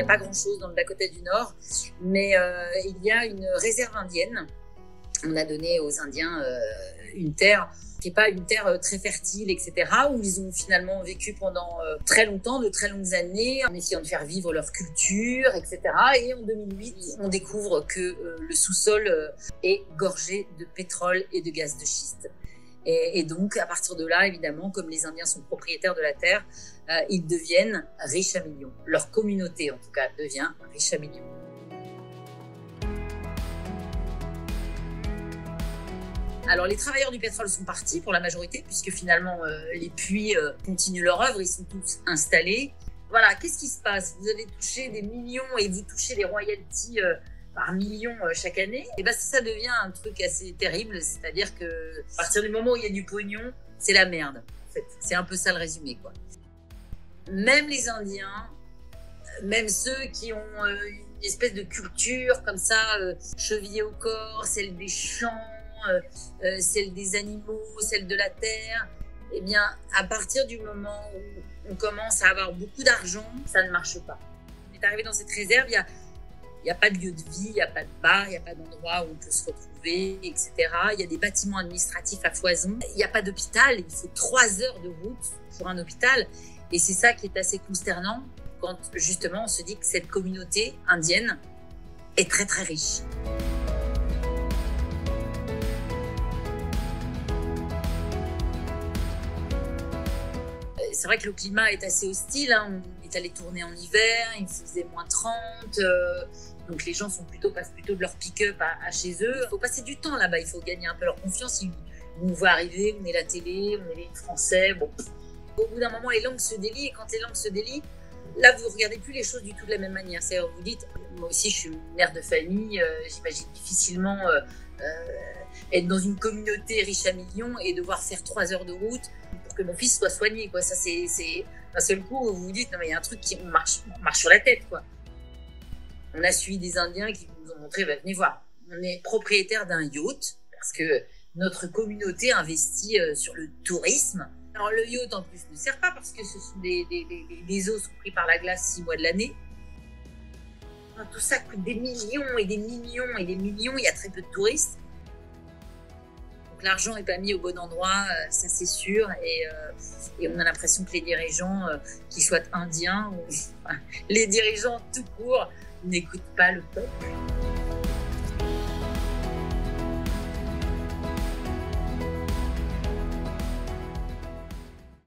pas grand-chose dans le Dakota du Nord, mais il y a une réserve indienne. On a donné aux Indiens une terre qui n'est pas une terre très fertile, etc., où ils ont finalement vécu pendant très longtemps, de très longues années, en essayant de faire vivre leur culture, etc. Et en 2008, on découvre que le sous-sol est gorgé de pétrole et de gaz de schiste. Et donc, à partir de là, évidemment, comme les Indiens sont propriétaires de la terre, ils deviennent riches à millions. Leur communauté, en tout cas, devient riche à millions. Alors, les travailleurs du pétrole sont partis pour la majorité, puisque finalement, les puits continuent leur œuvre, ils sont tous installés. Voilà, qu'est-ce qui se passe? Vous avez touché des millions et vous touchez des royalties par millions chaque année. Et bien, ça devient un truc assez terrible, c'est-à-dire que à partir du moment où il y a du pognon, c'est la merde, en fait. C'est un peu ça le résumé, quoi. Même les Indiens, même ceux qui ont une espèce de culture comme ça, chevillée au corps, celle des champs, celle des animaux, celle de la terre, eh bien, à partir du moment où on commence à avoir beaucoup d'argent, ça ne marche pas. On est arrivé dans cette réserve, il n'y a pas de lieu de vie, il n'y a pas de bar, il n'y a pas d'endroit où on peut se retrouver, etc. Il y a des bâtiments administratifs à foison. Il n'y a pas d'hôpital, il faut 3 heures de route pour un hôpital. Et c'est ça qui est assez consternant quand justement on se dit que cette communauté indienne est très très riche. C'est vrai que le climat est assez hostile, hein. On est allé tourner en hiver, il faisait moins 30, donc les gens passent plutôt de leur pick-up à chez eux. Il faut passer du temps là-bas, il faut gagner un peu leur confiance. Ils nous voient arriver, on est la télé, on est les Français. Bon. Au bout d'un moment, les langues se délient, et quand les langues se délient, là, vous ne regardez plus les choses du tout de la même manière. C'est-à-dire, vous dites, moi aussi, je suis mère de famille, j'imagine difficilement être dans une communauté riche à millions et devoir faire 3 heures de route pour que mon fils soit soigné, quoi. Ça, c'est d'un seul coup où vous vous dites, non, mais il y a un truc qui marche sur la tête, quoi. On a suivi des Indiens qui nous ont montré, venez voir, on est propriétaire d'un yacht parce que notre communauté investit sur le tourisme. Alors le yacht en plus ne sert pas parce que ce sont des eaux sont pris par la glace 6 mois de l'année. Tout ça coûte des millions et des millions et des millions, il y a très peu de touristes. Donc l'argent n'est pas mis au bon endroit, ça c'est sûr, et on a l'impression que les dirigeants, qu'ils soient indiens ou les dirigeants tout court, n'écoutent pas le peuple.